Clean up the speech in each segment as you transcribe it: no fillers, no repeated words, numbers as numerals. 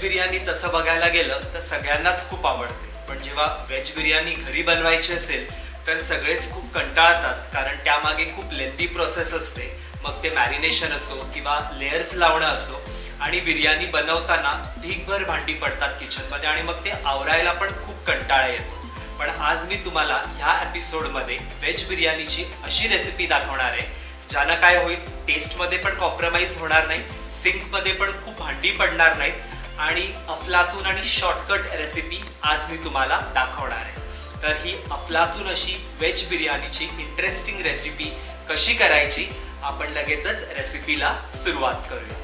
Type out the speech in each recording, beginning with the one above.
बिर्याणी तसं बघायला गेलं तर सगळ्यांनाच खूप आवडते, पण जेव्हा व्हेज बिर्याणी घरी बनवायची असेल तर सगळेच खूप कंटाळतात, कारण त्यामागे खूप लेंदी प्रोसेस असते. मग ते मॅरिनेशन असो किंवा लेयर्स लावणं असो, आणि बिर्याणी बनवताना ढीगभर भांडी पडतात किचनमध्ये आणि मग ते आवरायला पण खूप कंटाळा येतो. पण आज मी तुम्हाला ह्या एपिसोडमध्ये व्हेज बिर्याणीची अशी रेसिपी दाखवणार आहे ज्यानं काय होईल, टेस्टमध्ये पण कॉम्प्रोमाइज होणार नाही, सिंकमध्ये पण खूप भांडी पडणार नाहीत आणि अफलातून आणि शॉर्टकट रेसिपी आज मी तुम्हाला दाखवणार आहे. तर ही अफलातून अशी व्हेज बिर्याणीची इंटरेस्टिंग रेसिपी कशी करायची, आपण लगेचच रेसिपीला सुरुवात करूया.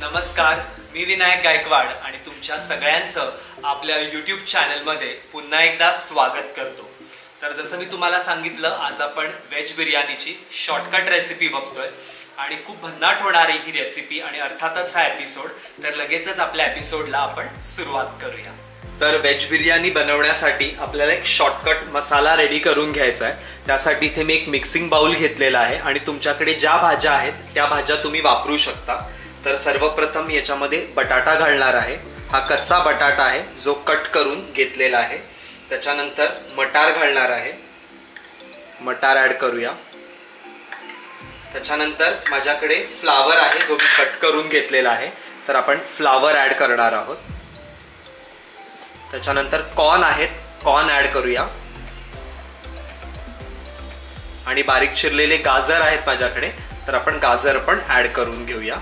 नमस्कार, मी विनायक गायकवाड आणि तुमच्या सगळ्यांचं आपल्या यूट्यूब चॅनलमध्ये पुन्हा एकदा स्वागत करतो. तर जसं मी तुम्हाला सांगितलं, आज आपण व्हेज बिर्याणीची शॉर्टकट रेसिपी बघतोय आणि खूप भन्नाट होणार आहे ही रेसिपी आणि अर्थातच हा एपिसोड. तर लगेचच आपल्या एपिसोडला आपण सुरुवात करूया. तर व्हेज बिर्याणी बनवण्यासाठी आपल्याला एक शॉर्टकट मसाला रेडी करून घ्यायचा आहे. त्यासाठी इथे मी एक मिक्सिंग बाउल घेतलेला आहे आणि तुमच्याकडे ज्या भाज्या आहेत त्या भाज्या तुम्ही वापरू शकता. तर सर्वप्रथम याच्यामध्ये बटाटा घालणार आहे. हा कच्चा बटाटा आहे जो कट करून घेतलेला आहे. त्याच्यानंतर मटार घालणार आहे. मटार ऍड करूया. त्याच्यानंतर माझ्याकडे फ्लावर आहे जो मी कट करून घेतलेला आहे, तर आपण फ्लावर ऍड करणार आहोत. त्याच्यानंतर कॉर्न आहेत, कॉर्न ऍड करूया. आणि बारीक चिरलेले गाजर आहेत माझ्याकडे, तर आपण गाजर पण ऍड करून घेऊया.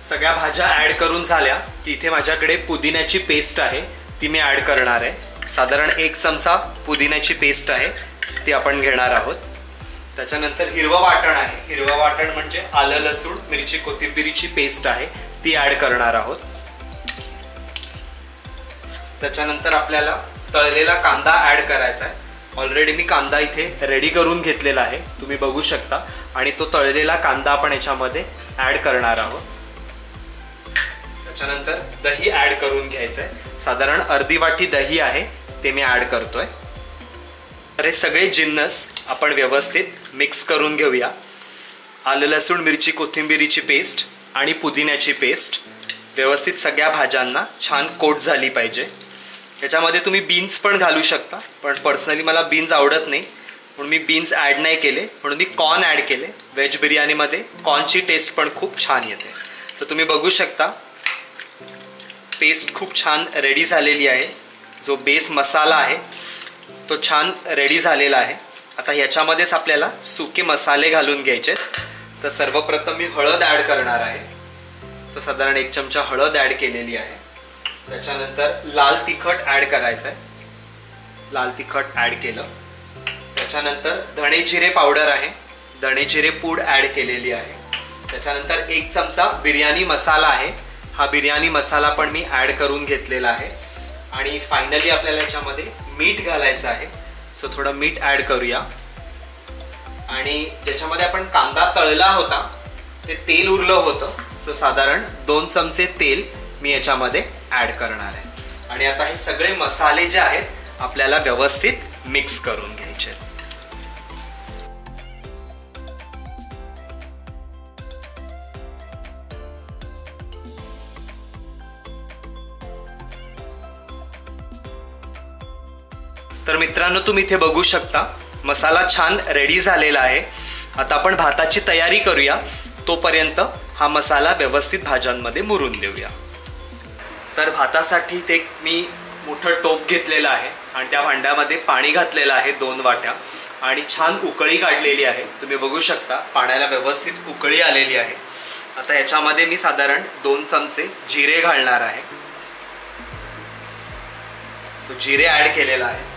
सगळ्या भाज्या ऍड करून झाल्या की इथे माझ्याकडे पुदिन्याची पेस्ट आहे, ती मी ऍड करणार आहे. साधारण 1 चमचा पुदिन्याची पेस्ट आहे, ती आपण घेणार आहोत. त्याच्यानंतर हिरवं वाटण आहे. हिरवं वाटण म्हणजे आलं, लसूण, मिरची, कोथिंबीरीची पेस्ट आहे, ती ऍड करणार आहोत. त्याच्यानंतर आपल्याला तळलेला कांदा ऍड करायचा आहे. ऑलरेडी मी कांदा इथे रेडी करून घेतलेला आहे, तुम्ही बघू शकता. आणि तो तळलेला कांदा आपण याच्यामध्ये ऍड करणार आहोत. त्याच्यानंतर दही ऍड करून घ्यायचंय. साधारण अर्धी वाटी दही आहे, ते मी ऍड करतोय. तर हे सगळे जिन्नस आपण व्यवस्थित मिक्स करून घेऊया. आलं, लसूण, मिरची, कोथिंबीरीची पेस्ट आणि पुदिन्याची पेस्ट व्यवस्थित सगळ्या भाज्यांना छान कोट झाली पाहिजे. याच्यामध्ये तुम्ही बीन्स पण घालू शकता, पण पर्सनली मला बीन्स आवडत नाही म्हणून मी बीन्स ऍड नाही केले, म्हणून मी कॉर्न ऍड केले. व्हेज बिर्याणीमध्ये कॉर्नची टेस्ट पण खूप छान येते. तर तुम्ही बघू शकता पेस्ट खूप छान रेडी झालेली आहे. जो बेस मसाला आहे तो छान रेडी झालेला आहे. आता ह्याच्यामध्येच आपल्याला सुके मसाले घालून घ्यायचे. तर सर्वप्रथम मी हळद ऍड करणार आहे. सो साधारण 1 चमचा हळद ऍड केलेली आहे. त्याच्यानंतर लाल तिखट ऍड करायचं आहे. लाल तिखट ऍड केलं. त्याच्यानंतर धणे जिरे पावडर आहे, धणे जिरे पूड ऍड केलेली आहे. त्याच्यानंतर 1 चमचा बिर्याणी मसाला आहे. हा बिर्याणी मसाला पण मी ऍड करून घेतलेला आहे. आणि फायनली आपल्याला याच्यामध्ये मीठ घालायचं आहे. सो थोडं मीठ ऍड करूया. आणि ज्याच्यामध्ये आपण कांदा तळला होता ते तेल उरलं होतं, सो साधारण 2 चमचे तेल मी याच्यामध्ये ऍड करणार आहे. आणि आता हे सगळे मसाले जे आहेत आपल्याला व्यवस्थित मिक्स करून घ्यायचे. तर मित्रांनो, तुम्ही इथे बघू शकता मसाला छान रेडी झालेला आहे. आता आपण भाताची तयारी करूया. तोपर्यंत हा मसाला व्यवस्थित भाज्यांमध्ये मुरून देऊया. तर भातासाठी ते मी मोठं टोप घेतलेलं आहे आणि त्या भांड्यामध्ये पाणी घातलेलं आहे 2 वाट्या आणि छान उकळी काढलेली आहे. तुम्ही बघू शकता पाण्याला व्यवस्थित उकळी आलेली आहे. आता ह्याच्यामध्ये मी साधारण 2 चमचे जिरे घालणार आहे. सो जिरे ऍड केलेला आहे.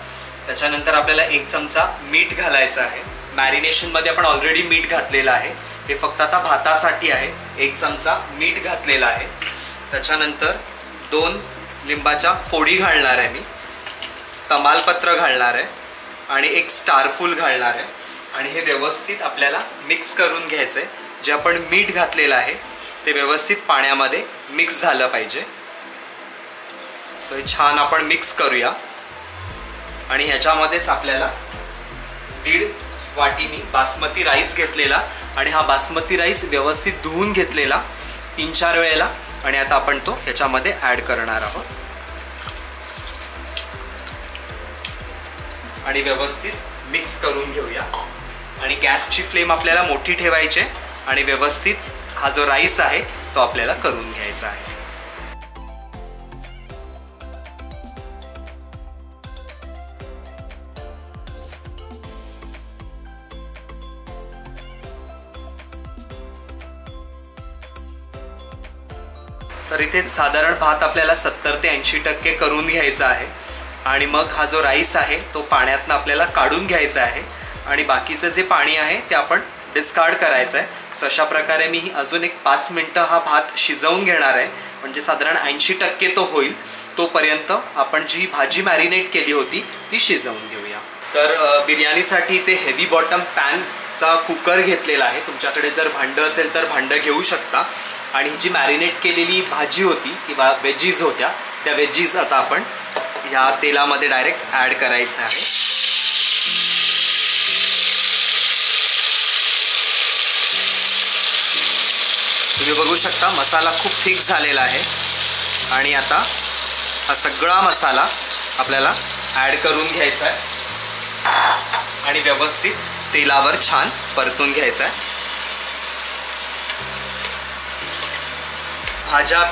त्याच्यानंतर आपल्याला 1 चमचा मीठ घालायचं आहे. मॅरिनेशनमध्ये आपण ऑलरेडी मीठ घातलेलं आहे, हे फक्त आता भातासाठी आहे. 1 चमचा मीठ घातलेला आहे. त्याच्यानंतर 2 लिंबाच्या फोडी घालणार आहे मी. तमालपत्र घालणार आहे आणि 1 स्टारफूल घालणार आहे. आणि हे व्यवस्थित आपल्याला मिक्स करून घ्यायचं आहे. जे आपण मीठ घातलेलं आहे ते व्यवस्थित पाण्यामध्ये मिक्स झालं पाहिजे. सो हे छान आपण मिक्स करूया. आणि ह्याच्यामध्येच आपल्याला 1.5 वाटी मी बासमती राईस घेतलेला आणि हा बासमती राईस व्यवस्थित धुवून घेतलेला 3-4 वेळेला आणि आता आपण तो ह्याच्यामध्ये ॲड करणार आहोत आणि व्यवस्थित मिक्स करून घेऊया. आणि गॅसची फ्लेम आपल्याला मोठी ठेवायची आणि व्यवस्थित हा जो राईस आहे तो आपल्याला करून घ्यायचा आहे. तर इथे साधारण भात आपल्याला 70 ते 80% करून घ्यायचा आहे आणि मग हा जो राईस आहे तो पाण्यातनं आपल्याला काढून घ्यायचा आहे आणि बाकीचं जे पाणी आहे ते आपण डिस्कार्ड करायचं आहे. सो अशा प्रकारे मी अजून एक 5 मिनिटं हा भात शिजवून घेणार आहे, म्हणजे साधारण 80% तो होईल. तोपर्यंत आपण जी भाजी मॅरिनेट केली होती ती शिजवून घेऊया. तर बिर्याणीसाठी ते हेवी बॉटम पॅनचा कुकर घेतलेला आहे. तुमच्याकडे जर भांडं असेल तर भांडं घेऊ शकता. आणि जी मॅरिनेट केलेली भाजी होती किंवा वेजीज होत्या त्या वेजीज आता आपण ह्या तेलामध्ये डायरेक्ट ॲड करायचं आहे. तुम्ही बघू शकता मसाला खूप थिक झालेला आहे आणि आता हा सगळा मसाला आपल्याला ॲड करून घ्यायचा आहे आणि व्यवस्थित तेलावर छान परतून घ्यायचा आहे. भाज्या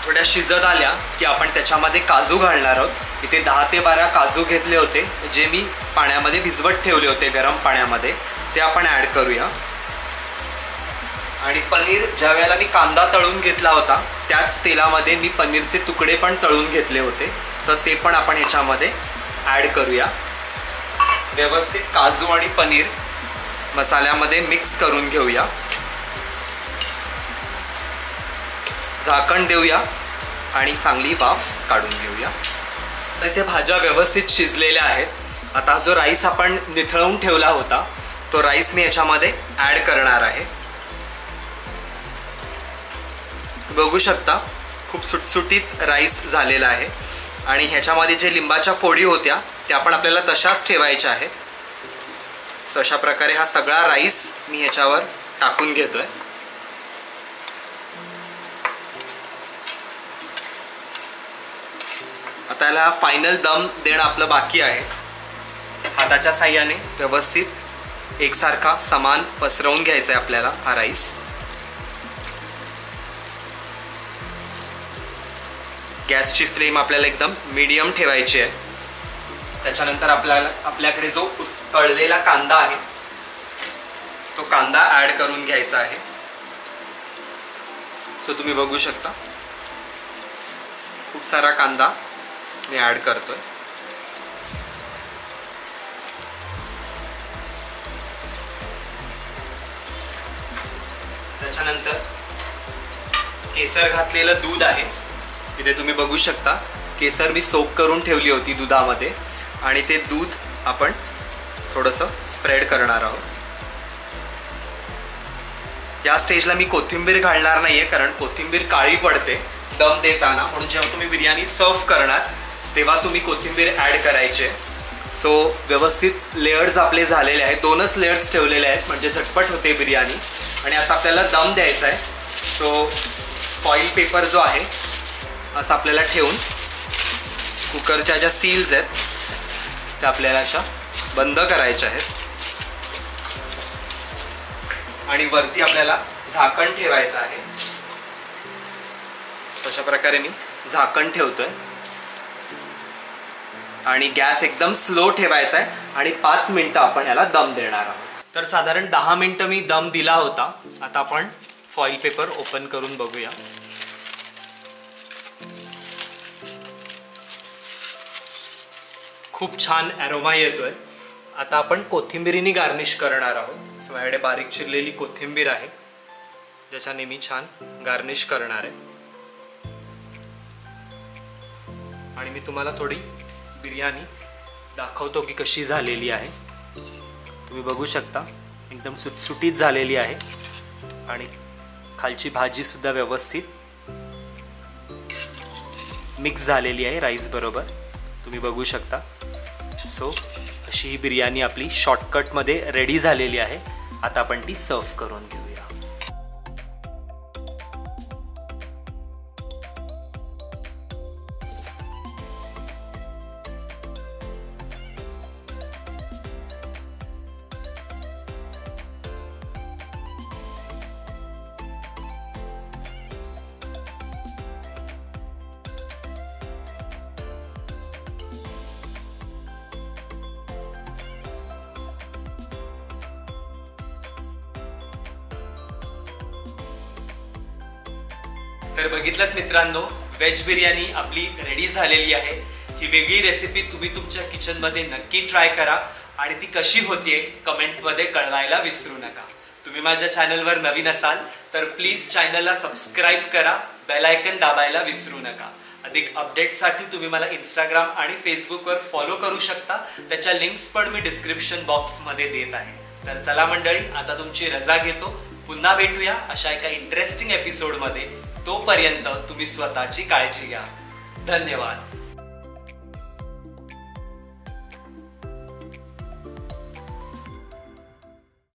थोड्या शिजत आल्या की आपण त्याच्यामध्ये काजू घालणार आहोत. इथे 10 ते 12 काजू घेतले होते जे मी पाण्यामध्ये भिजवत ठेवले होते गरम पाण्यामध्ये, ते आपण ॲड करूया. आणि पनीर ज्या वेळेला मी कांदा तळून घेतला होता त्याच तेलामध्ये मी पनीरचे तुकडे पण तळून घेतले होते, तर ते पण आपण ह्याच्यामध्ये ॲड करूया. व्यवस्थित काजू आणि पनीर मसाल्यामध्ये मिक्स करून घेऊया. झाकण देऊया आणि चांगली वाफ काढून घेऊया. तर इथे भाज्या व्यवस्थित शिजलेल्या आहेत. आता जो राईस आपण निथळवून ठेवला होता तो राईस मी याच्यामध्ये ॲड करणार आहे. बघू शकता खूप सुटसुटीत राईस झालेला आहे आणि ह्याच्यामध्ये जे लिंबाच्या फोडी होत्या त्या पण आपल्याला तशाच ठेवायच्या आहेत. सो अशा प्रकारे हा सगळा राईस मी ह्याच्यावर टाकून घेतोय. आता याला फायनल दम देणं आपलं बाकी आहे. हाताच्या साह्याने व्यवस्थित एकसारखा समान पसरवून घ्यायचा आहे आपल्याला हा राईस. गॅसची फ्लेम आपल्याला एकदम मीडियम ठेवायची आहे. त्याच्यानंतर आपल्याकडे जो तळलेला कांदा आहे तो कांदा ॲड करून घ्यायचा आहे. सो तुम्ही बघू शकता खूप सारा कांदा मी ॲड करतोय. त्याच्यानंतर केसर घातलेलं दूध आहे. इथे तुम्ही बघू शकता केसर मी सोक करून ठेवली होती दुधामध्ये आणि ते दूध आपण थोडंसं स्प्रेड करणार आहोत. या स्टेजला मी कोथिंबीर घालणार नाहीये कारण कोथिंबीर काळी पडते दम देताना, म्हणून जेव्हा तुम्ही बिर्याणी सर्व करणार तेव्हा तुम्ही कोथिंबीर ॲड करायचे. सो व्यवस्थित लेयर्स आपले झालेले आहेत. 2च लेयर्स ठेवलेले आहेत म्हणजे झटपट होते बिर्याणी. आणि आता आपल्याला दम द्यायचा आहे. सो फॉईल पेपर जो आहे असं आपल्याला ठेवून कुकरच्या ज्या सील्स आहेत त्या आपल्याला अशा बंद करायच्या आहेत आणि वरती आपल्याला झाकण ठेवायचं आहे. अशा प्रकारे मी झाकण ठेवतोय आणि गॅस एकदम स्लो ठेवायचा आहे आणि 5 मिनिटं आपण याला दम देणार आहोत. तर साधारण 10 मिनिटं मी दम दिला होता. आता आपण फॉईल पेपर ओपन करून बघूया. खूप छान ॲरोमा येतोय. आता आपण कोथिंबीरीने गार्निश करणार आहोत. सो माझ्याकडे बारीक चिरलेली कोथिंबीर आहे ज्याच्याने मी छान गार्निश करणार आहे. आणि मी तुम्हाला थोडी बिर्याणी दाखवतो की कशी झालेली आहे. तुम्ही बघू शकता एकदम सुटसुटीत झालेली आहे आणि खालची भाजी सुद्धा व्यवस्थित मिक्स झालेली आहे राईस बरोबर. तुम्ही बघू शकता. सो अशी ही बिर्याणी आपली शॉर्टकटमध्ये रेडी झालेली आहे. आता आपण ती सर्व करून घेऊया. तर बघितलं मित्रांनो, व्हेज बिर्याणी आपली रेडी झालेली आहे. ही वेगळी रेसिपी तुम्ही तुमच्या किचनमध्ये नक्की ट्राय करा आणि ती कशी होतीये कमेंटमध्ये कळवायला विसरू नका. तुम्ही माझ्या चॅनलवर नवीन असाल तर प्लीज चॅनलला सबस्क्राईब करा, बेल आयकन दाबायला विसरू नका. अधिक अपडेट्ससाठी तुम्ही मला इंस्टाग्राम आणि फेसबुकवर फॉलो करू शकता. त्याच्या लिंक्स पण मी डिस्क्रिप्शन बॉक्समध्ये देत आहे. तर चला मंडळी, आता तुमची रजा घेतो. पुन्हा भेटूया अशा एका इंटरेस्टिंग एपिसोडमध्ये. तोपर्यंत तुम्ही स्वतःची काळजी घ्या. धन्यवाद.